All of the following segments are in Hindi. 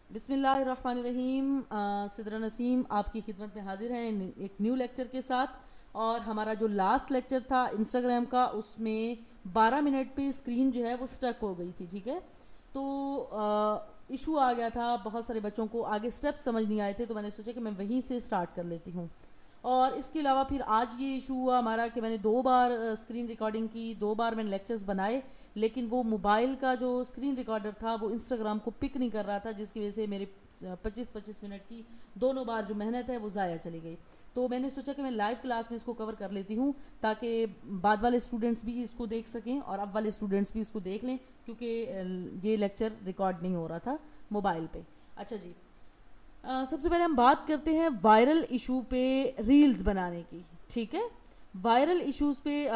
बिस्मिल्लाहिर्रहमानिर्रहीम। सिदरा नसीम आपकी खिदमत में हाजिर हैं एक न्यू लेक्चर के साथ। और हमारा जो लास्ट लेक्चर था इंस्टाग्राम का, उसमें 12 मिनट पे स्क्रीन जो है वो स्टक हो गई थी। ठीक है, तो इशू आ गया था, बहुत सारे बच्चों को आगे स्टेप्स समझ नहीं आए थे, तो मैंने सोचा कि मैं वहीं से स्टार्ट कर लेती हूँ। और इसके अलावा फिर आज ये इशू हुआ हमारा कि मैंने 2 बार स्क्रीन रिकॉर्डिंग की, 2 बार मैंने लेक्चर्स बनाए, लेकिन वो मोबाइल का जो स्क्रीन रिकॉर्डर था वो इंस्टाग्राम को पिक नहीं कर रहा था, जिसकी वजह से मेरे 25-25 मिनट की दोनों बार जो मेहनत है वो ज़ाया चली गई। तो मैंने सोचा कि मैं लाइव क्लास में इसको कवर कर लेती हूँ, ताकि बाद वाले स्टूडेंट्स भी इसको देख सकें और अब वाले स्टूडेंट्स भी इसको देख लें, क्योंकि ये लेक्चर रिकॉर्ड नहीं हो रहा था मोबाइल पे। अच्छा जी, सबसे पहले हम बात करते हैं वायरल इशू पे रील्स बनाने की। ठीक है, वायरल इश्यूज पे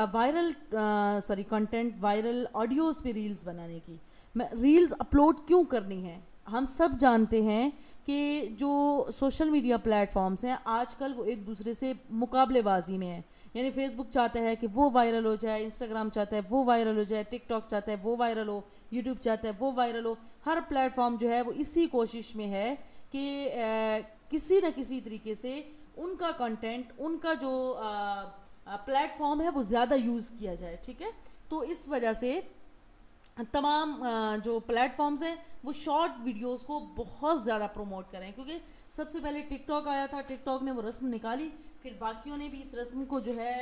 कंटेंट वायरल ऑडियोज पे रील्स बनाने की। मैं रील्स अपलोड क्यों करनी है? हम सब जानते हैं कि जो सोशल मीडिया प्लेटफॉर्म्स हैं आजकल वो एक दूसरे से मुकाबलेबाजी में है। यानी फेसबुक चाहता है कि वो वायरल हो जाए, इंस्टाग्राम चाहता है वो वायरल हो जाए, टिकटॉक चाहता है वो वायरल हो, यूट्यूब चाहता है वो वायरल हो। हर प्लेटफॉर्म जो है वो इसी कोशिश में है कि किसी न किसी तरीके से उनका कंटेंट, उनका जो प्लेटफॉर्म है वो ज़्यादा यूज़ किया जाए। ठीक है, तो इस वजह से तमाम जो प्लेटफॉर्म्स हैं वो शॉर्ट वीडियोस को बहुत ज़्यादा प्रमोट करें, क्योंकि सबसे पहले टिकटॉक आया था, टिकटॉक ने वो रस्म निकाली, फिर बाकियों ने भी इस रस्म को जो है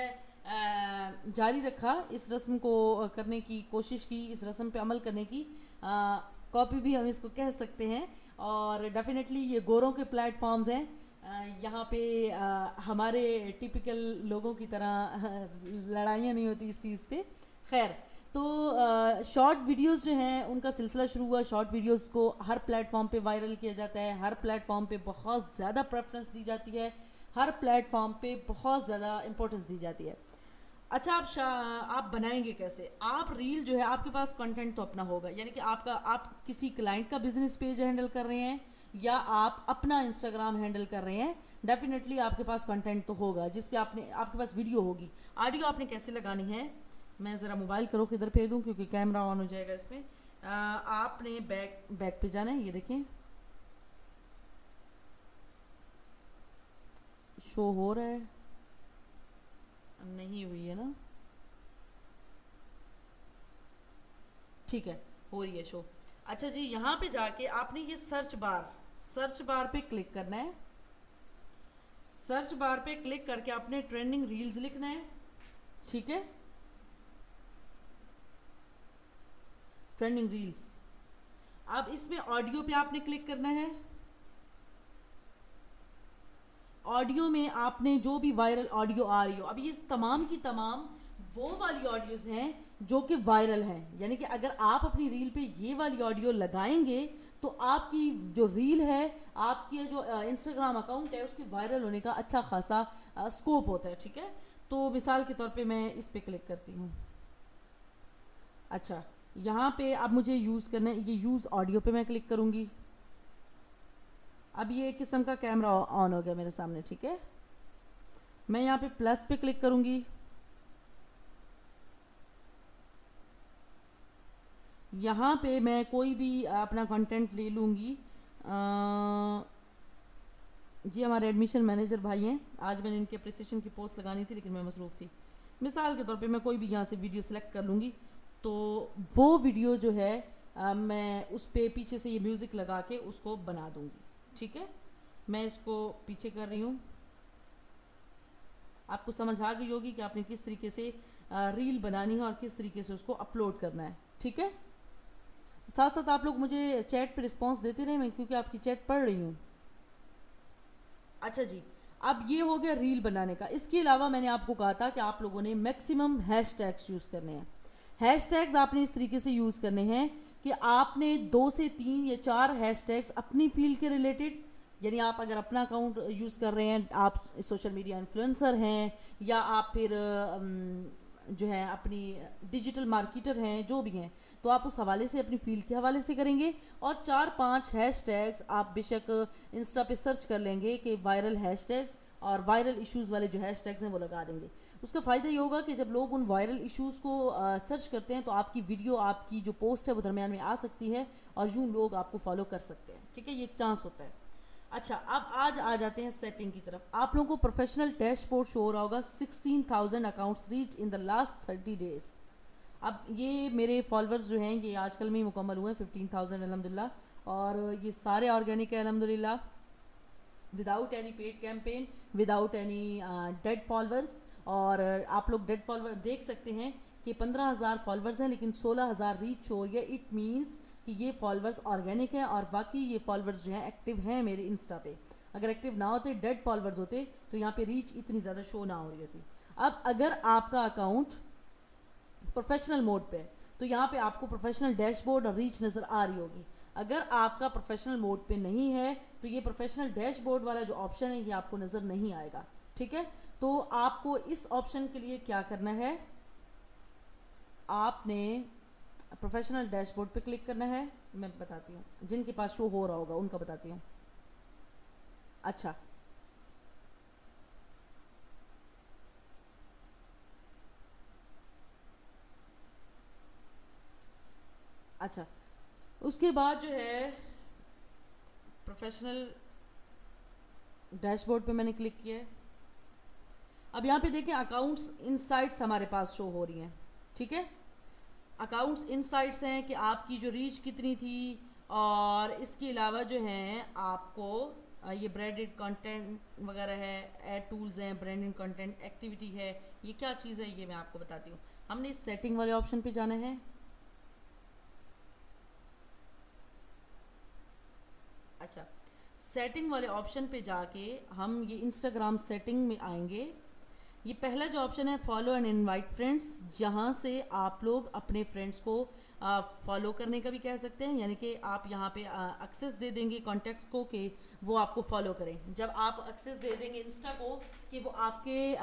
जारी रखा, इस रस्म को करने की कोशिश की, इस रस्म पे अमल करने की कॉपी भी हम इसको कह सकते हैं। और डेफिनेटली ये गोरों के प्लेटफॉर्म्स हैं, यहाँ पे हमारे टिपिकल लोगों की तरह लड़ाइयाँ नहीं होती इस चीज़ पे। खैर, तो शॉर्ट वीडियोस जो हैं उनका सिलसिला शुरू हुआ। शॉर्ट वीडियोस को हर प्लेटफॉर्म पे वायरल किया जाता है, हर प्लेटफॉर्म पे बहुत ज़्यादा प्रेफरेंस दी जाती है, हर प्लेटफॉर्म पे बहुत ज़्यादा इंपॉर्टेंस दी जाती है। अच्छा, आप बनाएंगे कैसे? आप रील जो है, आपके पास कंटेंट तो अपना होगा, यानी कि आप किसी क्लाइंट का बिजनेस पेज हैंडल कर रहे हैं या आप अपना इंस्टाग्राम हैंडल कर रहे हैं, डेफिनेटली आपके पास कंटेंट तो होगा जिस पे आपके पास वीडियो होगी। ऑडियो आपने कैसे लगानी है, मैं ज़रा मोबाइल का रुख इधर फेर दूँ क्योंकि कैमरा ऑन हो जाएगा इसमें। आपने बैक पे जाना है, ये देखें शो हो रहा है, नहीं हुई है ना? ठीक है, हो रही है शो। अच्छा जी, यहाँ पे जाके आपने ये सर्च बार पे क्लिक करना है। सर्च बार पे क्लिक करके आपने ट्रेंडिंग रील्स लिखना है। ठीक है, ट्रेंडिंग रील्स। अब इसमें ऑडियो पे आपने क्लिक करना है। ऑडियो में आपने जो भी वायरल ऑडियो आ रही हो, अब ये तमाम की तमाम वो वाली ऑडियोज़ हैं जो कि वायरल हैं, यानी कि अगर आप अपनी रील पे ये वाली ऑडियो लगाएंगे तो आपकी जो रील है, आपकी जो इंस्टाग्राम अकाउंट है, उसके वायरल होने का अच्छा खासा स्कोप होता है। ठीक है, तो मिसाल के तौर पे मैं इस पे क्लिक करती हूँ। अच्छा, यहाँ पे अब मुझे यूज़ करना है, ये यूज़ ऑडियो पे मैं क्लिक करूँगी। अब ये एक किस्म का कैमरा ऑन हो गया मेरे सामने। ठीक है, मैं यहाँ पे प्लस पे क्लिक करूँगी। यहाँ पे मैं कोई भी अपना कंटेंट ले लूँगी। जी, हमारे एडमिशन मैनेजर भाई हैं, आज मैंने इनके अप्रिसिएशन की पोस्ट लगानी थी लेकिन मैं मसरूफ़ थी। मिसाल के तौर पे मैं कोई भी यहाँ से वीडियो सेलेक्ट कर लूँगी, तो वो वीडियो जो है मैं उस पे पीछे से ये म्यूज़िक लगा के उसको बना दूँगी। ठीक है, मैं इसको पीछे कर रही हूँ। आपको समझ आ गई होगी कि आपने किस तरीके से रील बनानी है और किस तरीके से उसको अपलोड करना है। ठीक है, साथ साथ आप लोग मुझे चैट पे रिस्पांस देते रहे, मैं क्योंकि आपकी चैट पढ़ रही हूँ। अच्छा जी, अब ये हो गया रील बनाने का। इसके अलावा मैंने आपको कहा था कि आप लोगों ने मैक्सिमम हैशटैग्स यूज़ करने हैं। हैशटैग्स आपने इस तरीके से यूज़ करने हैं कि आपने 2 से 3 या 4 हैशटैग्स अपनी फील्ड के रिलेटेड, यानी आप अगर अपना अकाउंट यूज़ कर रहे हैं, आप सोशल मीडिया इन्फ्लुएंसर हैं या आप फिर जो है अपनी डिजिटल मार्केटर हैं, जो भी हैं, तो आप उस हवाले से अपनी फील्ड के हवाले से करेंगे। और 4-5 हैशटैग्स आप बेशक इंस्टा पे सर्च कर लेंगे कि वायरल हैशटैग्स, और वायरल इश्यूज़ वाले जो हैशटैग्स हैं वो लगा देंगे। उसका फ़ायदा ये होगा कि जब लोग उन वायरल इश्यूज़ को सर्च करते हैं तो आपकी वीडियो, आपकी जो पोस्ट है वो दरमियान में आ सकती है और यूँ लोग आपको फॉलो कर सकते हैं, ठीक है, ये एक चांस होता है। अच्छा, अब आज आ जाते हैं सेटिंग की तरफ। आप लोगों को प्रोफेशनल डैशबोर्ड शो हो रहा होगा, 16,000 accounts reach in the last 30 days. अब ये मेरे फॉलोअर्स जो हैं ये आजकल में ही मुकम्मल हुए हैं 15,000 अल्हम्दुलिल्लाह, और ये सारे ऑर्गेनिक है अल्हम्दुलिल्लाह, without any paid campaign, without any dead followers. और आप लोग डेड फॉलोअर देख सकते हैं कि 15,000 फॉलोअर्स हैं लेकिन 16,000 रीच हो रही है। इट मीन्स कि ये फॉलोअर्स ऑर्गेनिक हैं और बाकी ये फॉलोअर्स जो हैं एक्टिव हैं मेरे इंस्टा पे। अगर एक्टिव ना होते, डेड फॉलोअर्स होते, तो यहाँ पे रीच इतनी ज़्यादा शो ना हो रही होती। अब अगर आपका अकाउंट प्रोफेशनल मोड पे है तो यहाँ पे आपको प्रोफेशनल डैशबोर्ड और रीच नज़र आ रही होगी। अगर आपका प्रोफेशनल मोड पे नहीं है तो ये प्रोफेशनल डैशबोर्ड वाला जो ऑप्शन है ये आपको नज़र नहीं आएगा, ठीक है। तो आपको इस ऑप्शन के लिए क्या करना है, आपने प्रोफेशनल डैशबोर्ड पे क्लिक करना है। मैं बताती हूँ, जिनके पास शो हो रहा होगा उनका बताती हूँ। अच्छा, अच्छा, उसके बाद जो है प्रोफेशनल डैशबोर्ड पे मैंने क्लिक किया है। अब यहाँ पे देखें अकाउंट्स इनसाइट्स हमारे पास शो हो रही हैं, ठीक है। अकाउंट्स इनसाइट्स हैं कि आपकी जो रीच कितनी थी, और इसके अलावा जो हैं आपको ये ब्रांडेड कंटेंट वगैरह है, ऐड टूल्स हैं, ब्रांडेड कंटेंट एक्टिविटी है, ये क्या चीज़ है ये मैं आपको बताती हूँ। हमने इस सेटिंग वाले ऑप्शन पे जाना है। अच्छा, सेटिंग वाले ऑप्शन पे जाके हम ये इंस्टाग्राम सेटिंग में आएंगे। ये पहला जो ऑप्शन है फॉलो एंड इनवाइट फ्रेंड्स, यहाँ से आप लोग अपने फ्रेंड्स को फॉलो करने का भी कह सकते हैं, यानी कि आप यहाँ पे एक्सेस दे देंगे कॉन्टैक्ट्स को कि वो आपको फॉलो करें। जब आप एक्सेस दे देंगे इंस्टा को कि वो आपके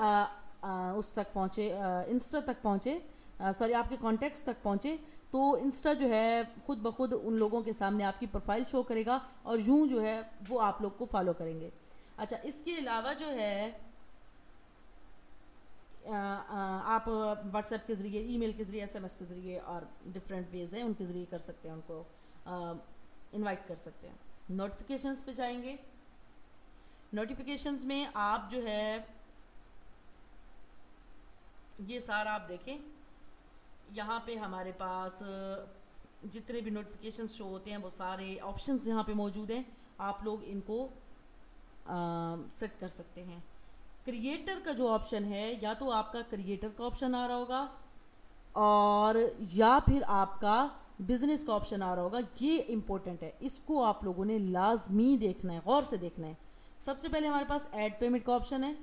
उस तक पहुँचे, इंस्टा तक पहुँचे, सॉरी आपके कॉन्टैक्ट्स तक पहुँचे, तो इंस्टा जो है ख़ुद ब खुद उन लोगों के सामने आपकी प्रोफाइल शो करेगा और यूँ जो है वो आप लोग को फॉलो करेंगे। अच्छा, इसके अलावा जो है आप व्हाट्सएप के ज़रिए, ईमेल के ज़रिए, एसएमएस के ज़रिए और डिफरेंट वेज़ हैं उनके ज़रिए कर सकते हैं, उनको इनवाइट कर सकते हैं। नोटिफिकेशंस पे जाएंगे। नोटिफिकेशंस में आप जो है ये सारा आप देखें, यहाँ पे हमारे पास जितने भी नोटिफिकेशंस शो होते हैं वो सारे ऑप्शंस यहाँ पे मौजूद हैं, आप लोग इनको सेट कर सकते हैं। क्रिएटर का जो ऑप्शन है, या तो आपका क्रिएटर का ऑप्शन आ रहा होगा और या फिर आपका बिजनेस का ऑप्शन आ रहा होगा। ये इंपॉर्टेंट है, इसको आप लोगों ने लाजमी देखना है, गौर से देखना है। सबसे पहले हमारे पास ऐड पेमेंट का ऑप्शन है।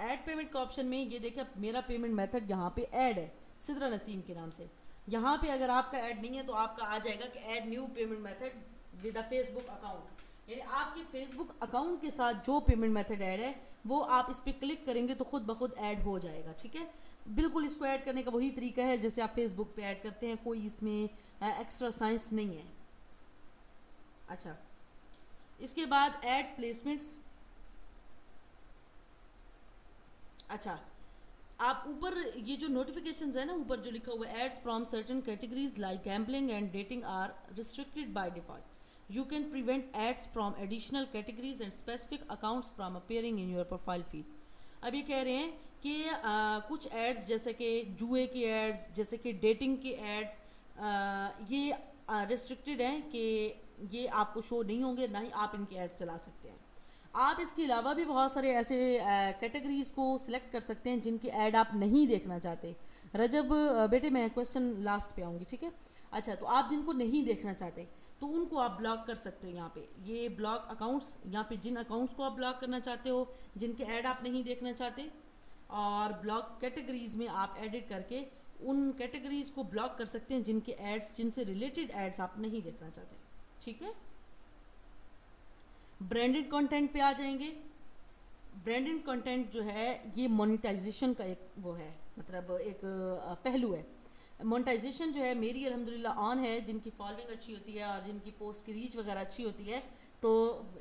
ऐड पेमेंट का ऑप्शन में ये देखिए मेरा पेमेंट मेथड यहाँ पे ऐड है सिद्रा नसीम के नाम से। यहाँ पे अगर आपका ऐड नहीं है तो आपका आ जाएगा कि add new payment method with a Facebook account, यानी आपके फेसबुक अकाउंट के साथ जो पेमेंट मेथड ऐड है वो आप इस पर क्लिक करेंगे तो खुद ब खुद ऐड हो जाएगा, ठीक है। बिल्कुल इसको ऐड करने का वही तरीका है जैसे आप फेसबुक पे ऐड करते हैं, कोई इसमें एक्स्ट्रा साइंस नहीं है। अच्छा, इसके बाद ऐड प्लेसमेंट्स। अच्छा, आप ऊपर ये जो नोटिफिकेशंस है ना, ऊपर जो लिखा हुआ है ads from certain categories like gambling and dating are restricted by default, you can prevent ads from additional categories and specific accounts from appearing in your profile feed. अब ये कह रहे हैं कि कुछ एड्स जैसे कि जुए की एड्स, जैसे कि डेटिंग की एड्स, ये रिस्ट्रिक्टेड हैं कि ये आपको शो नहीं होंगे, ना ही आप इनकी एड्स चला सकते हैं। आप इसके अलावा भी बहुत सारे ऐसे कैटेगरीज़ को सिलेक्ट कर सकते हैं जिनकी ऐड आप नहीं देखना चाहते। रजब बेटे मैं क्वेश्चन लास्ट पे आऊँगी, ठीक है। अच्छा, तो आप जिनको नहीं देखना चाहते तो उनको आप ब्लॉक कर सकते हो। यहाँ पे ये ब्लॉक अकाउंट्स, यहाँ पे जिन अकाउंट्स को आप ब्लॉक करना चाहते हो, जिनके ऐड आप नहीं देखना चाहते, और ब्लॉक कैटेगरीज़ में आप एडिट करके उन कैटेगरीज़ को ब्लॉक कर सकते हैं जिनके एड्स, जिनसे रिलेटेड एड्स आप नहीं देखना चाहते, ठीक है। ब्रांडेड कंटेंट पे आ जाएंगे। ब्रांडेड कंटेंट जो है ये मोनेटाइजेशन का एक वो है, मतलब एक पहलू है। मोनेटाइजेशन जो है मेरी अल्हम्दुलिल्लाह ऑन है, जिनकी फॉलोइंग अच्छी होती है और जिनकी पोस्ट की रीच वगैरह अच्छी होती है तो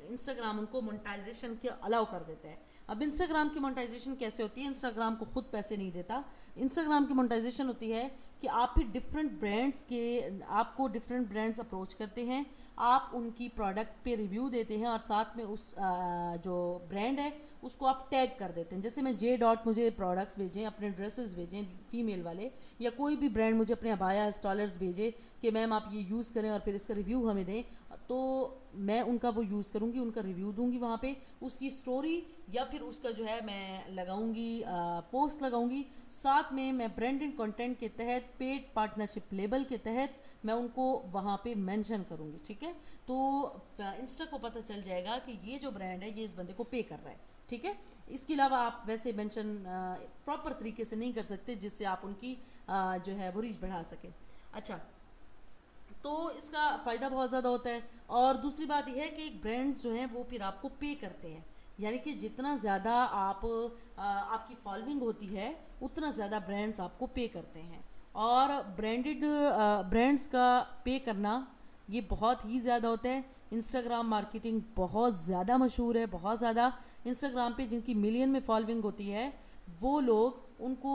इंस्टाग्राम उनको मोनेटाइजेशन के अलाउ कर देते हैं। अब इंस्टाग्राम की मोनेटाइजेशन कैसे होती है? इंस्टाग्राम को खुद पैसे नहीं देता। इंस्टाग्राम की मोनेटाइजेशन होती है कि आप फिर डिफरेंट ब्रांड्स के, आपको डिफरेंट ब्रांड्स अप्रोच करते हैं, आप उनकी प्रोडक्ट पे रिव्यू देते हैं और साथ में उस जो ब्रांड है उसको आप टैग कर देते हैं। जैसे मैं जे डॉट मुझे प्रोडक्ट्स भेजें, अपने ड्रेसेस भेजें फीमेल वाले, या कोई भी ब्रांड मुझे अपने अबाया स्टॉलर्स भेजे कि मैम आप ये यूज़ करें और फिर इसका रिव्यू हमें दें, तो मैं उनका वो यूज़ करूँगी, उनका रिव्यू दूंगी वहाँ पे, उसकी स्टोरी या फिर उसका जो है मैं लगाऊंगी, पोस्ट लगाऊंगी। साथ में मैं ब्रांडेड कंटेंट के तहत पेड पार्टनरशिप लेबल के तहत मैं उनको वहाँ पे मेंशन करूँगी। ठीक है, तो इंस्टा को पता चल जाएगा कि ये जो ब्रांड है ये इस बंदे को पे कर रहा है। ठीक है, इसके अलावा आप वैसे मेंशन प्रॉपर तरीके से नहीं कर सकते जिससे आप उनकी जो है वो रीच बढ़ा सकें। अच्छा, तो इसका फ़ायदा बहुत ज़्यादा होता है। और दूसरी बात यह है कि एक ब्रांड जो है वो फिर आपको पे करते हैं, यानी कि जितना ज़्यादा आपकी फॉलोइंग होती है उतना ज़्यादा ब्रांड्स आपको पे करते हैं। और ब्रांडेड ब्रांड्स का पे करना ये बहुत ही ज़्यादा होता है। इंस्टाग्राम मार्केटिंग बहुत ज़्यादा मशहूर है, बहुत ज़्यादा। इंस्टाग्राम पे जिनकी मिलियन में फॉलोइंग होती है वो लोग, उनको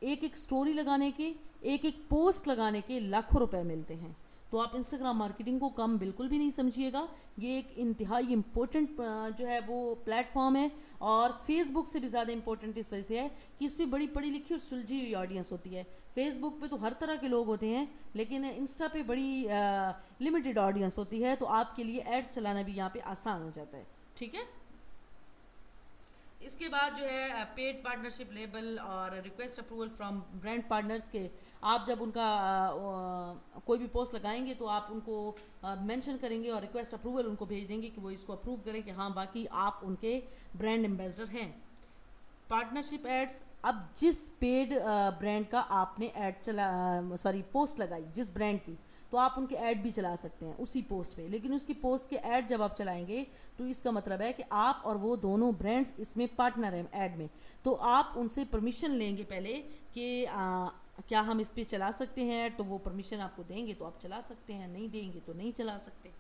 एक एक स्टोरी लगाने के, एक एक पोस्ट लगाने के लाखों रुपए मिलते हैं। तो आप इंस्टाग्राम मार्केटिंग को कम बिल्कुल भी नहीं समझिएगा, ये एक इंतहाई इम्पोर्टेंट जो है वो प्लेटफॉर्म है। और फेसबुक से भी ज़्यादा इम्पोर्टेंट इस वजह से है कि इसमें बड़ी पढ़ी लिखी और सुलझी हुई ऑडियंस होती है। फेसबुक पे तो हर तरह के लोग होते हैं, लेकिन इंस्टा पे बड़ी लिमिटेड ऑडियंस होती है, तो आपके लिए एड्स चलाना भी यहाँ पे आसान हो जाता है। ठीक है, इसके बाद जो है पेड पार्टनरशिप लेबल और request approval from brand partners के, आप जब उनका कोई भी पोस्ट लगाएंगे तो आप उनको मेंशन करेंगे और रिक्वेस्ट अप्रूवल उनको भेज देंगे कि वो इसको अप्रूव करें कि हाँ बाकी आप उनके ब्रांड एम्बेसडर हैं। पार्टनरशिप एड्स, अब जिस पेड ब्रांड का आपने ऐड पोस्ट लगाई जिस ब्रांड की, तो आप उनके ऐड भी चला सकते हैं उसी पोस्ट पे। लेकिन उसकी पोस्ट के ऐड जब आप चलाएंगे तो इसका मतलब है कि आप और वो दोनों ब्रांड्स इसमें पार्टनर हैं ऐड में, तो आप उनसे परमिशन लेंगे पहले कि क्या हम इस पे चला सकते हैं, तो वो परमिशन आपको देंगे तो आप चला सकते हैं, नहीं देंगे तो नहीं चला सकते।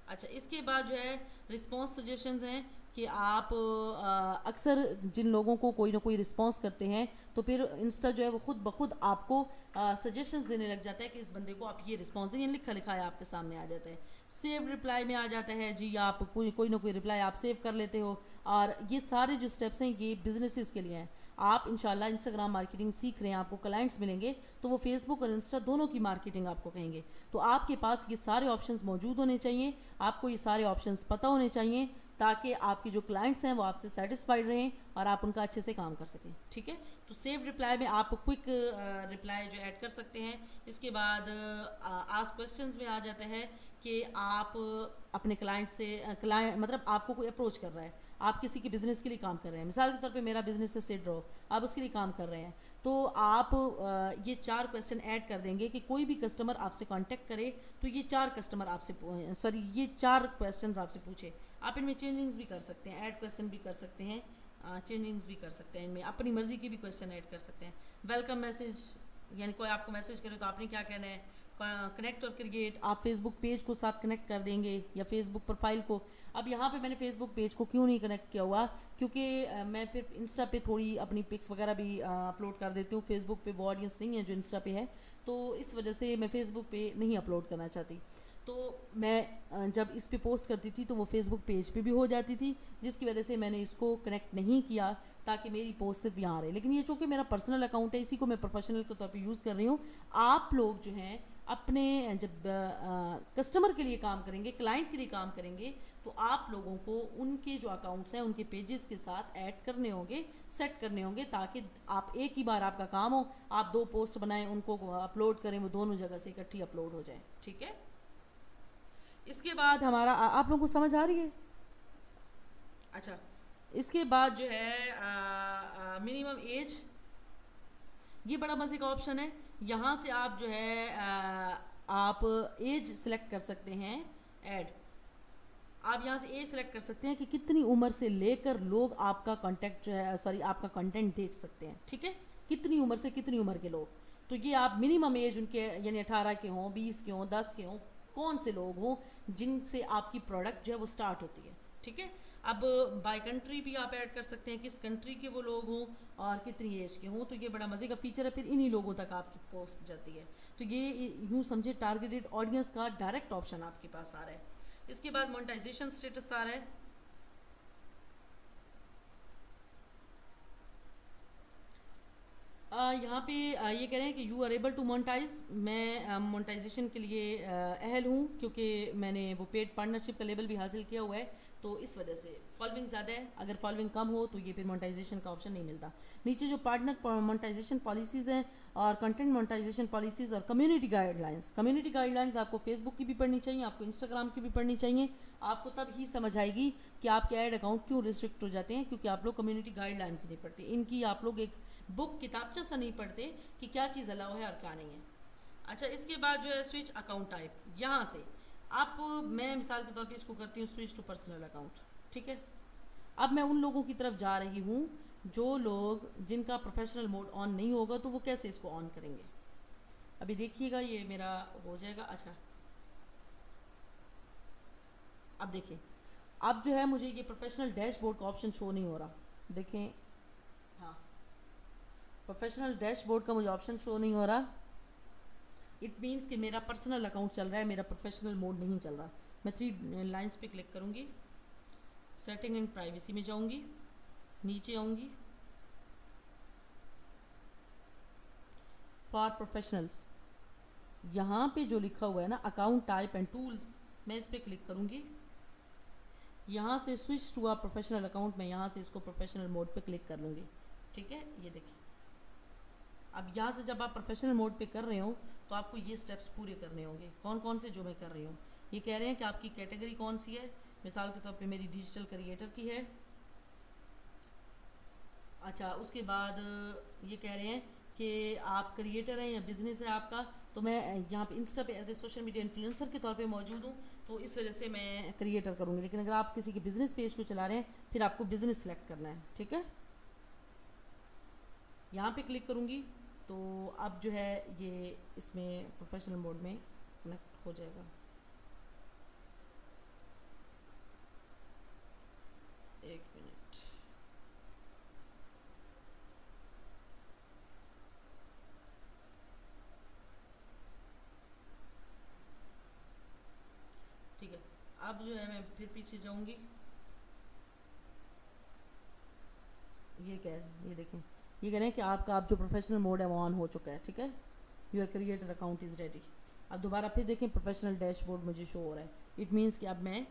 अच्छा, इसके बाद जो है रिस्पॉन्स सजेशंस हैं कि आप अक्सर जिन लोगों को कोई ना कोई रिस्पॉन्स करते हैं तो फिर इंस्टा जो है वो खुद ब खुद आपको सजेशंस देने लग जाता है कि इस बंदे को आप ये रिस्पॉन्स दें, लिखा लिखा है आपके सामने आ जाता है। सेव रिप्लाई में आ जाता है जी, आप कोई ना कोई रिप्लाई आप सेव कर लेते हो। और ये सारे जो स्टेप्स हैं ये बिजनेसेस के लिए हैं। आप इंशाल्लाह इंस्टाग्राम मार्केटिंग सीख रहे हैं, आपको क्लाइंट्स मिलेंगे तो वो फेसबुक और इंस्टा दोनों की मार्केटिंग आपको कहेंगे, तो आपके पास ये सारे ऑप्शंस मौजूद होने चाहिए, आपको ये सारे ऑप्शंस पता होने चाहिए ताकि आपके जो क्लाइंट्स हैं वो आपसे सेटिस्फाइड रहें और आप उनका अच्छे से काम कर सकें। ठीक है, तो सेव रिप्लाई में आप क्विक रिप्लाई जो ऐड कर सकते हैं। इसके बाद आस्क क्वेश्चंस में आ जाता है कि आप अपने क्लाइंट से मतलब आपको कोई अप्रोच कर रहा है, आप किसी के बिज़नेस के लिए काम कर रहे हैं, मिसाल के तौर पे मेरा बिज़नेस है सिड रो, आप उसके लिए काम कर रहे हैं, तो आप ये 4 क्वेश्चन ऐड कर देंगे कि कोई भी कस्टमर आपसे कांटेक्ट करे तो ये 4 कस्टमर आपसे ये 4 क्वेश्चंस आपसे पूछे। आप इनमें चेंजिंग्स भी कर सकते हैं, ऐड क्वेश्चन भी कर सकते हैं, चेंजिंग्स भी कर सकते हैं, इनमें अपनी मर्जी के भी क्वेश्चन ऐड कर सकते हैं। वेलकम मैसेज, यानी कोई आपको मैसेज करे तो आपने क्या कहना है, कनेक्ट और क्रिएट, आप फेसबुक पेज को साथ कनेक्ट कर देंगे या फेसबुक प्रोफाइल को। अब यहाँ पे मैंने फेसबुक पेज को क्यों नहीं कनेक्ट किया हुआ, क्योंकि मैं फिर इंस्टा पे थोड़ी अपनी पिक्स वगैरह भी अपलोड कर देती हूँ, फेसबुक पे वो ऑडियंस नहीं है जो इंस्टा पे है, तो इस वजह से मैं फेसबुक पे नहीं अपलोड करना चाहती। तो मैं जब इस पे पोस्ट करती थी तो वो फेसबुक पेज पे भी हो जाती थी, जिसकी वजह से मैंने इसको कनेक्ट नहीं किया ताकि मेरी पोस्ट सिर्फ यहाँ रहे। लेकिन ये चूँकि मेरा पर्सनल अकाउंट है, इसी को मैं प्रोफेशनल के तौर पे यूज़ कर रही हूँ। आप लोग जो हैं अपने जब कस्टमर के लिए काम करेंगे, क्लाइंट के लिए काम करेंगे, तो आप लोगों को उनके जो अकाउंट्स हैं उनके पेजेस के साथ ऐड करने होंगे, सेट करने होंगे, ताकि आप एक ही बार आपका काम हो, आप 2 पोस्ट बनाएं, उनको अपलोड करें, वो दोनों जगह से इकट्ठी अपलोड हो जाए। ठीक है, इसके बाद हमारा आप लोगों को समझ आ रही है? अच्छा, इसके बाद जो है मिनिमम एज, ये बड़ा मज़े का ऑप्शन है। यहाँ से आप जो है आप एज सिलेक्ट कर सकते हैं, ऐड आप यहाँ से एज सिलेक्ट कर सकते हैं कि कितनी उम्र से लेकर लोग आपका कंटेंट जो है आपका कंटेंट देख सकते हैं। ठीक है, कितनी उम्र से कितनी उम्र के लोग, तो ये आप मिनिमम एज उनके यानी 18 के हों, 20 के हों, 10 के हों, कौन से लोग हों जिनसे आपकी प्रोडक्ट जो है वो स्टार्ट होती है, ठीक है। अब बाय कंट्री भी आप ऐड कर सकते हैं, किस कंट्री के वो लोग हों और कितनी एज के हों, तो ये बड़ा मज़े का फीचर है, फिर इन्हीं लोगों तक आपकी पोस्ट जाती है। तो ये यूँ समझे टारगेटेड ऑडियंस का डायरेक्ट ऑप्शन आपके पास आ रहा है। इसके बाद मोनेटाइजेशन स्टेटस आ रहा है। यहाँ पे ये कह रहे हैं कि you are able to monetize. मैं मोनेटाइजेशन के लिए अहल हूँ क्योंकि मैंने वो पेड पार्टनरशिप का लेवल भी हासिल किया हुआ है, तो इस वजह से फॉलोइंग ज़्यादा है। अगर फॉलोइंग कम हो तो ये फिर मोनेटाइजेशन का ऑप्शन नहीं मिलता। नीचे जो पार्टनर मोनेटाइजेशन पॉलिसीज़ हैं और कंटेंट मोनेटाइजेशन पॉलिसीज़ और कम्युनिटी गाइडलाइंस आपको फेसबुक की भी पढ़नी चाहिए, आपको इंस्टाग्राम की भी पढ़नी चाहिए। आपको तब ही समझ आएगी कि आपके ऐड अकाउंट क्यों रिस्ट्रिक्ट हो जाते हैं, क्योंकि आप लोग कम्युनिटी गाइडलाइंस नहीं पढ़ते। इनकी आप लोग एक बुक किताबचा सा नहीं पढ़ते कि क्या चीज़ अलाउ है और क्या नहीं है। अच्छा, इसके बाद जो है स्विच अकाउंट टाइप, यहाँ से आप, मैं मिसाल के तौर पे इसको करती हूँ स्विच टू पर्सनल अकाउंट, ठीक है। अब मैं उन लोगों की तरफ जा रही हूँ जो लोग जिनका प्रोफेशनल मोड ऑन नहीं होगा, तो वो कैसे इसको ऑन करेंगे। अभी देखिएगा ये मेरा हो जाएगा। अच्छा, अब देखिए, अब जो है मुझे ये प्रोफेशनल डैशबोर्ड का ऑप्शन शो नहीं हो रहा, देखें। हाँ, प्रोफेशनल डैशबोर्ड का मुझे ऑप्शन शो नहीं हो रहा। इट मीन्स कि मेरा पर्सनल अकाउंट चल रहा है, मेरा प्रोफेशनल मोड नहीं चल रहा। मैं 3 लाइन्स पे क्लिक करूँगी, सेटिंग एंड प्राइवेसी में जाऊँगी, नीचे आऊँगी, फॉर प्रोफेशनल्स, यहाँ पे जो लिखा हुआ है ना अकाउंट टाइप एंड टूल्स, मैं इस पर क्लिक करूँगी। यहाँ से switch to a professional account, मैं यहाँ से इसको प्रोफेशनल मोड पे क्लिक कर लूँगी, ठीक है। ये देखिए, अब यहाँ से जब आप प्रोफेशनल मोड पे कर रहे हो तो आपको ये स्टेप्स पूरे करने होंगे। कौन कौन से, जो मैं कर रही हूँ। ये कह रहे हैं कि आपकी कैटेगरी कौन सी है, मिसाल के तौर पे मेरी डिजिटल क्रिएटर की है। अच्छा, उसके बाद ये कह रहे हैं कि आप क्रिएटर हैं या बिज़नेस है आपका, तो मैं यहाँ पे इंस्टा पे as a social media influencer के तौर पे मौजूद हूँ, तो इस वजह से मैं क्रिएटर करूँगी। लेकिन अगर आप किसी के बिज़नेस पेज को चला रहे हैं, फिर आपको बिज़नेस सेलेक्ट करना है, ठीक है। यहाँ पे क्लिक करूँगी तो अब जो है ये इसमें प्रोफेशनल मोड में कनेक्ट हो जाएगा। एक मिनट, ठीक है। अब जो है मैं फिर पीछे जाऊँगी। ये क्या है, ये देखें, ये कह रहे हैं कि आपका आप जो प्रोफेशनल मोड है वो ऑन हो चुका है, ठीक है। Your creator account is ready. अब दोबारा फिर देखें, प्रोफेशनल डैशबोर्ड मुझे शो हो रहा है। इट मीन्स कि अब मैं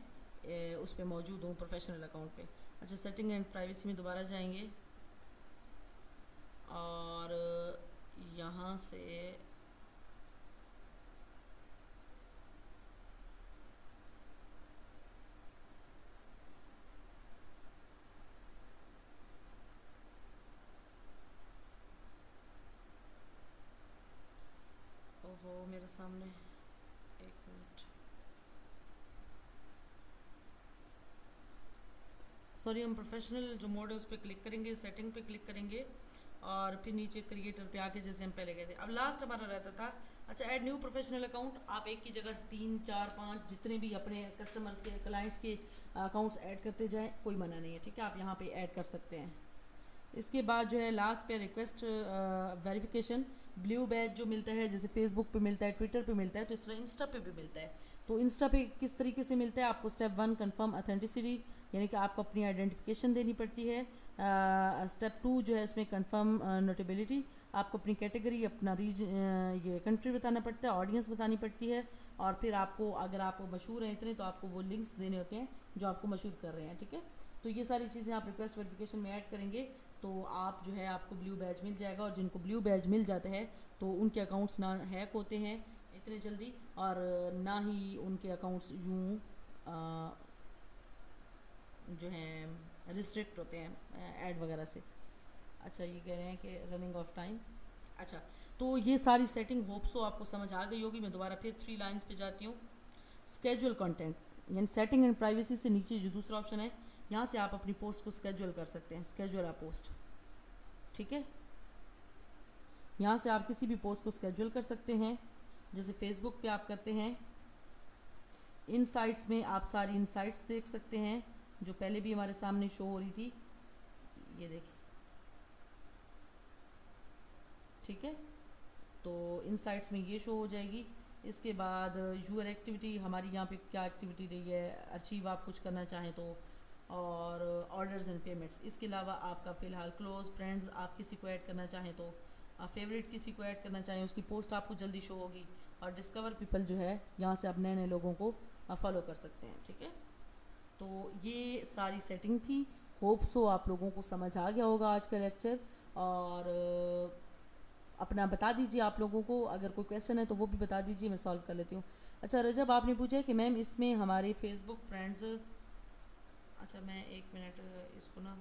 उस पर मौजूद हूँ, प्रोफेशनल अकाउंट पे। अच्छा, सेटिंग एंड प्राइवेसी में दोबारा जाएंगे और यहाँ से ओहो मेरे सामने, एक मिनट, सॉरी। हम प्रोफेशनल जो मोड है उस पर क्लिक करेंगे, सेटिंग पे क्लिक करेंगे और फिर नीचे क्रिएटर पे आके जैसे हम पहले गए थे। अब लास्ट हमारा रहता था, अच्छा, ऐड न्यू प्रोफेशनल अकाउंट। आप एक की जगह 3 4 5 जितने भी अपने कस्टमर्स के, क्लाइंट्स के अकाउंट्स ऐड करते जाएं, कोई मना नहीं है, ठीक है। आप यहाँ पे ऐड कर सकते हैं। इसके बाद जो है लास्ट पे रिक्वेस्ट वेरिफिकेशन, ब्लू बैज जो मिलता है, जैसे फेसबुक पे मिलता है, ट्विटर पे मिलता है, तो इस तरह इंस्टा पे भी मिलता है। तो इंस्टा पे किस तरीके से मिलता है, आपको स्टेप 1 कंफर्म ऑथेंटिसिटी, यानी कि आपको अपनी आइडेंटिफिकेशन देनी पड़ती है। स्टेप 2 जो है इसमें कंफर्म नोटेबिलिटी, आपको अपनी कैटेगरी, अपना ये कंट्री बताना पड़ता है, ऑडियंस बतानी पड़ती है, और फिर आपको, अगर आप मशहूर हैं इतने, तो आपको वो लिंक्स देने होते हैं जो आपको मशहूर कर रहे हैं, ठीक है। तो ये सारी चीज़ें आप रिक्वेस्ट वेरिफिकेशन में ऐड करेंगे तो आप जो है आपको ब्लू बैज मिल जाएगा। और जिनको ब्लू बैज मिल जाता है तो उनके अकाउंट्स ना हैक होते हैं इतने जल्दी, और ना ही उनके अकाउंट्स यूँ जो हैं रिस्ट्रिक्ट होते हैं ऐड वगैरह से। अच्छा, ये कह रहे हैं कि रनिंग ऑफ टाइम। अच्छा, तो ये सारी सेटिंग होप सो आपको समझ आ गई होगी। मैं दोबारा फिर 3 लाइन्स पे जाती हूँ। स्केजुअल कंटेंट, यानी सेटिंग एंड प्राइवेसी से नीचे जो दूसरा ऑप्शन है, यहाँ से आप अपनी पोस्ट को स्केजुअल कर सकते हैं, स्केजुअल आ पोस्ट, ठीक है। यहाँ से आप किसी भी पोस्ट को स्केजुअल कर सकते हैं, जैसे फेसबुक पे आप करते हैं इनसाइट्स में आप सारी इनसाइट्स देख सकते हैं जो पहले भी हमारे सामने शो हो रही थी, ये देखिए, ठीक है। तो इनसाइट्स में ये शो हो जाएगी। इसके बाद यूर एक्टिविटी, हमारी यहाँ पे क्या एक्टिविटी रही है, अचीव आप कुछ करना चाहें तो, और ऑर्डर्स एंड पेमेंट्स। इसके अलावा आपका फ़िलहाल क्लोज फ्रेंड्स, आप किसी को ऐड करना चाहें तो, फेवरेट किसी को ऐड करना चाहें उसकी पोस्ट आपको जल्दी शो होगी, और डिस्कवर पीपल जो है यहाँ से आप नए नए लोगों को फॉलो कर सकते हैं, ठीक है। तो ये सारी सेटिंग थी। होप सो आप लोगों को समझ आ गया होगा आज का लेक्चर। और अपना बता दीजिए आप लोगों को, अगर कोई क्वेश्चन है तो वो भी बता दीजिए, मैं सॉल्व कर लेती हूँ। अच्छा रजब, आपने पूछा है कि मैम इसमें हमारे फेसबुक फ्रेंड्स, अच्छा मैं एक मिनट इसको ना,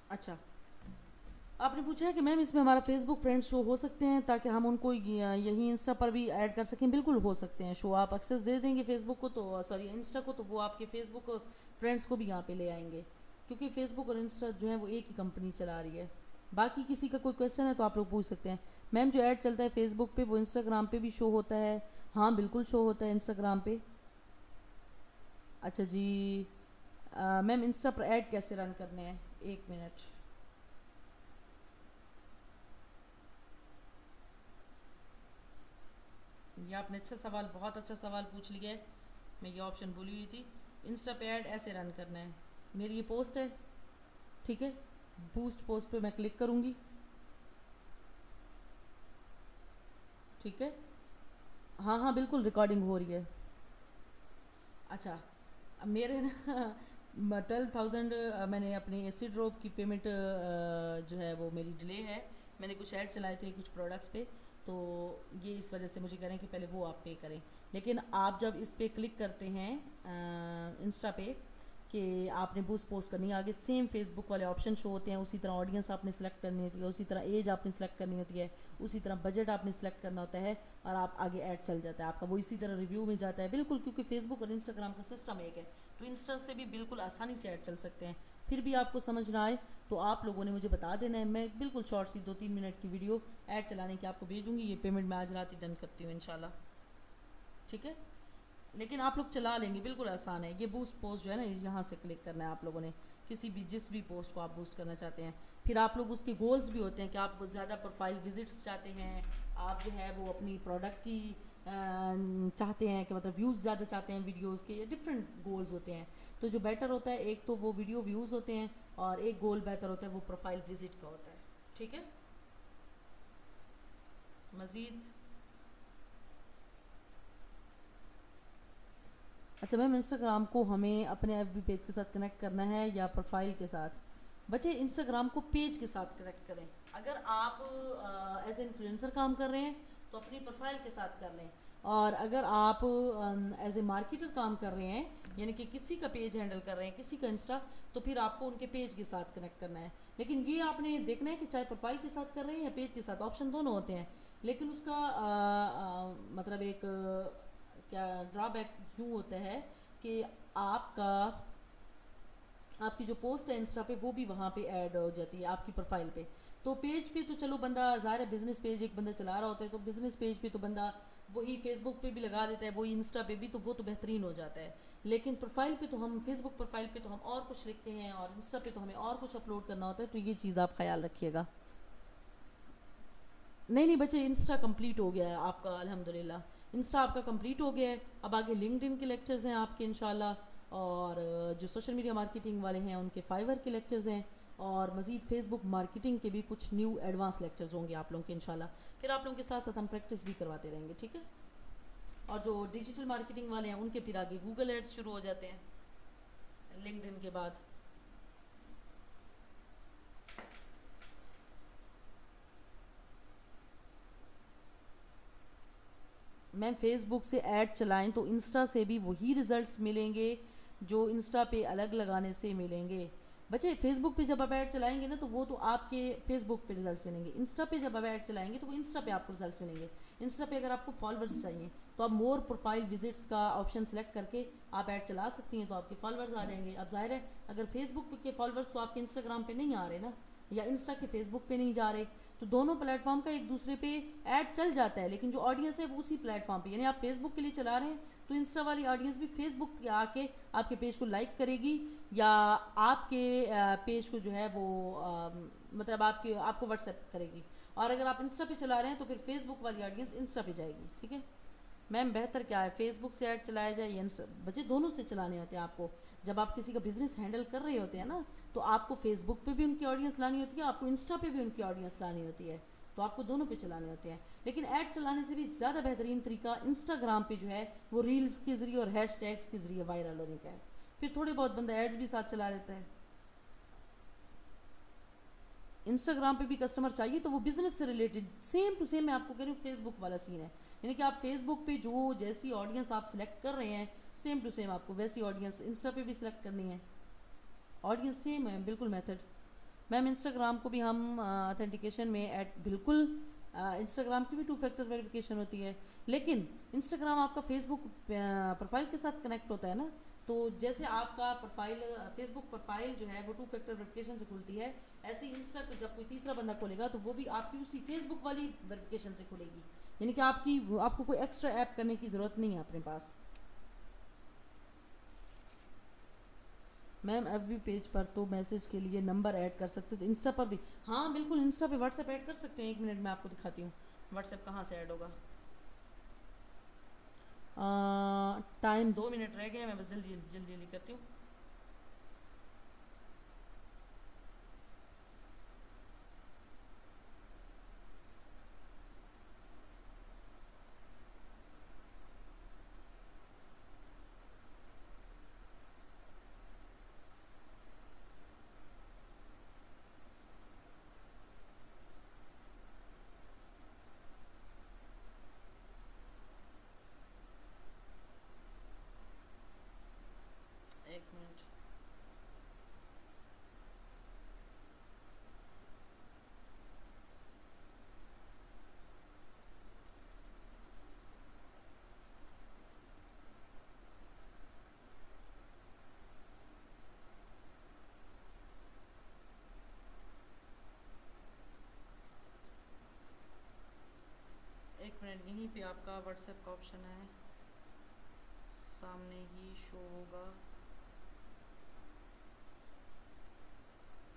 अच्छा आपने पूछा है कि मैम इसमें हमारा फेसबुक फ्रेंड्स शो हो सकते हैं ताकि हम उनको यही इंस्टा पर भी ऐड कर सकें। बिल्कुल हो सकते हैं शो, आप एक्सेस दे देंगे फेसबुक को तो, सॉरी इंस्टा को, तो वो आपके फेसबुक फ्रेंड्स को भी यहाँ पे ले आएंगे, क्योंकि फेसबुक और इंस्टा जो है वो एक ही कंपनी चला रही है। बाकी किसी का कोई क्वेश्चन है तो आप लोग पूछ सकते हैं। मैम जो ऐड चलता है फेसबुक पे वो इंस्टाग्राम पे भी शो होता है? हाँ बिल्कुल शो होता है इंस्टाग्राम पे। अच्छा जी, मैम इंस्टा पर ऐड कैसे रन करने हैं, एक मिनट। ये आपने अच्छा सवाल, बहुत अच्छा सवाल पूछ लिया है, मैं ये ऑप्शन भूली हुई थी। इंस्टा पे ऐड ऐसे रन करना है। मेरी ये पोस्ट है, ठीक है, बूस्ट पोस्ट पे मैं क्लिक करूँगी, ठीक है। हाँ हाँ बिल्कुल रिकॉर्डिंग हो रही है। अच्छा, अब मेरे ना 12,000 मैंने अपनी एसिड ड्रॉप की पेमेंट जो है वो मेरी डिले है। मैंने कुछ ऐड चलाए थे कुछ प्रोडक्ट्स पे, तो ये इस वजह से मुझे कह रहे हैं कि पहले वो आप पे करें। लेकिन आप जब इस पे क्लिक करते हैं इंस्टा पे कि आपने बूस्ट पोस्ट करनी है, आगे सेम फेसबुक वाले ऑप्शन शो होते हैं। उसी तरह ऑडियंस आपने सेलेक्ट करनी होती है, उसी तरह एज आपने सेलेक्ट करनी होती है, उसी तरह बजट आपने सेलेक्ट करना होता है, और आप आगे ऐड चल जाता है आपका, वो इसी तरह रिव्यू में जाता है। बिल्कुल, क्योंकि फेसबुक और इंस्टाग्राम का सिस्टम एक है, तो इंस्टा से भी बिल्कुल आसानी से ऐड चल सकते हैं। फिर भी आपको समझ ना आए तो आप लोगों ने मुझे बता देना है, मैं बिल्कुल शॉर्ट सी 2-3 मिनट की वीडियो ऐड चलाने की आपको भेजूँगी। ये पेमेंट मैं आज रात ही डन करती हूँ इंशाल्लाह, ठीक है। लेकिन आप लोग चला लेंगे, बिल्कुल आसान है। ये बूस्ट पोस्ट जो है ना, यहाँ से क्लिक करना है आप लोगों ने, किसी भी जिस भी पोस्ट को आप बूस्ट करना चाहते हैं। फिर आप लोग उसके गोल्स भी होते हैं कि आप ज़्यादा प्रोफाइल विजिट्स चाहते हैं, आप जो है वो अपनी प्रोडक्ट की चाहते हैं कि मतलब व्यूज़ ज़्यादा चाहते हैं वीडियोज़ के, डिफरेंट गोल्स होते हैं। तो जो बेटर होता है, एक तो वो वीडियो व्यूज़ होते हैं, और एक गोल बेहतर होता है वो प्रोफाइल विजिट का होता है, ठीक है। मज़ीद, अच्छा मैम इंस्टाग्राम को हमें अपने एफबी पेज के साथ कनेक्ट करना है या प्रोफाइल के साथ? बच्चे इंस्टाग्राम को पेज के साथ कनेक्ट करें। अगर आप एज ए इन्फ्लुएंसर काम कर रहे हैं तो अपनी प्रोफाइल के साथ कर लें, और अगर आप एज ए मार्केटर काम कर रहे हैं, यानी कि किसी का पेज हैंडल कर रहे हैं, किसी का इंस्टा, तो फिर आपको उनके पेज के साथ कनेक्ट करना है। लेकिन ये आपने देखना है कि चाहे प्रोफाइल के साथ कर रहे हैं या पेज के साथ, ऑप्शन दोनों होते हैं। लेकिन उसका मतलब एक क्या ड्रॉबैक यूँ होता है कि आपकी जो पोस्ट है इंस्टा पे वो भी वहाँ पे ऐड हो जाती है आपकी प्रोफाइल पे। तो पेज पे तो चलो बंदा, ज़ाहिर है बिज़नेस पेज एक बंदा चला रहा होता है, तो बिज़नेस पेज पे तो बंदा वही फेसबुक पे भी लगा देता है, वही इंस्टा पे भी, तो वो तो बेहतरीन हो जाता है। लेकिन प्रोफाइल पे तो हम, फेसबुक प्रोफाइल पे तो हम और कुछ लिखते हैं, और इंस्टा पे तो हमें और कुछ अपलोड करना होता है। तो ये चीज़ आप ख्याल रखिएगा। नहीं नहीं बच्चे, इंस्टा कंप्लीट हो गया है आपका, अल्हम्दुलिल्लाह इंस्टा आपका कंप्लीट हो गया है। अब आगे लिंक्डइन के लेक्चर्स हैं आपके इंशाल्लाह, और जो सोशल मीडिया मार्केटिंग वाले हैं उनके फाइवर के लेक्चर्स हैं, और मज़ीद फेसबुक मार्केटिंग के भी कुछ न्यू एडवांस लेक्चर्स होंगे आप लोगों के इंशाल्लाह। फिर आप लोगों के साथ साथ हम प्रैक्टिस भी करवाते रहेंगे, ठीक है। और जो डिजिटल मार्केटिंग वाले हैं उनके फिर आगे गूगल एड्स शुरू हो जाते हैं लिंक्डइन के बाद। मैम फेसबुक से ऐड चलाएं तो इंस्टा से भी वही रिज़ल्ट्स मिलेंगे जो इंस्टा पे अलग लगाने से मिलेंगे। बच्चे फेसबुक पे जब आप ऐड चलाएंगे ना तो वो तो आपके फेसबुक पे रिजल्ट्स मिलेंगे, इंस्टा पे जब आप ऐड चलाएंगे तो वो इंस्टा पे आपको रिजल्ट्स मिलेंगे। इंस्टा पे अगर आपको फॉलोअर्स चाहिए तो आप मोर प्रोफाइल विजिट्स का ऑप्शन सेलेक्ट करके आप ऐड चला सकती हैं, तो आपके फॉलोअर्स आ जाएंगे। अब जाहिर है अगर फेसबुक के फॉलोअर्स तो आपके इंस्टाग्राम पे नहीं आ रहे ना, या इंस्टा के फेसबुक पे नहीं जा रहे, तो दोनों प्लेटफॉर्म का एक दूसरे पे ऐड चल जाता है, लेकिन जो ऑडियंस है वो उसी प्लेटफॉर्म पे, यानी आप फेसबुक के लिए चला रहे हैं तो इंस्टा वाली ऑडियंस भी फेसबुक पे आके आपके पेज को लाइक करेगी, या आपके पेज को जो है वो मतलब आपको व्हाट्सएप करेगी। और अगर आप इंस्टा पे चला रहे हैं तो फिर फेसबुक वाली ऑडियंस इंस्टा पे जाएगी। ठीक है मैम, बेहतर क्या है, फेसबुक से ऐड चलाया जाए या इंस्टा? बच्चे दोनों से चलाने होते हैं आपको। जब आप किसी का बिजनेस हैंडल कर रहे होते हैं ना, तो आपको फेसबुक पे भी उनकी ऑडियंस लानी होती है, आपको इंस्टा पे भी उनकी ऑडियंस लानी होती है, तो आपको दोनों पे चलाने होते हैं। लेकिन ऐड चलाने से भी ज़्यादा बेहतरीन तरीका इंस्टाग्राम पे जो है वो रील्स के ज़रिए और हैशटैग्स के ज़रिए वायरल होने का है। फिर थोड़े बहुत बंदा एड्स भी साथ चला लेता है। इंस्टाग्राम पे भी कस्टमर चाहिए तो वो बिजनेस से रिलेटेड सेम टू सेम मैं आपको कह रही हूँ फेसबुक वाला सीन है, यानी कि आप फेसबुक पे जो जैसी ऑडियंस आप सिलेक्ट कर रहे हैं सेम टू सेम आपको वैसी ऑडियंस इंस्टा पे भी सिलेक्ट करनी है। ऑडियंस सेम है बिल्कुल मेथड। मैम इंस्टाग्राम को भी हम ऑथेंटिकेशन में ऐड बिल्कुल, इंस्टाग्राम की भी 2 फैक्टर वेरिफिकेशन होती है, लेकिन इंस्टाग्राम आपका फेसबुक प्रोफाइल के साथ कनेक्ट होता है ना, तो जैसे आपका प्रोफाइल फेसबुक प्रोफाइल जो है वो 2 फैक्टर वेरिफिकेशन से खुलती है, ऐसे ही इंस्टा को जब कोई तीसरा बंदा खोलेगा तो वो भी आपकी उसी फेसबुक वाली वेरिफिकेशन से खुलेगी, यानी कि आपको कोई एक्स्ट्रा ऐप करने की ज़रूरत नहीं है अपने पास। मैम एफबी पेज पर तो मैसेज के लिए नंबर ऐड कर सकते थे, इंस्टा पर भी? हाँ बिल्कुल, इंस्टा पे व्हाट्सएप ऐड कर सकते हैं। 1 मिनट में आपको दिखाती हूँ व्हाट्सएप कहाँ से ऐड होगा। टाइम 2 मिनट रह गए हैं, मैं बस जल्दी जल्दी जल्दी करती हूँ। एक मिनट। एक मिनट, यहीं पे आपका व्हाट्सएप का ऑप्शन है, सामने ही शो होगा।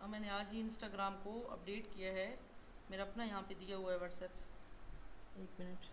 अब मैंने आज ही इंस्टाग्राम को अपडेट किया है, मेरा अपना यहाँ पे दिया हुआ है व्हाट्सएप। 1 मिनट।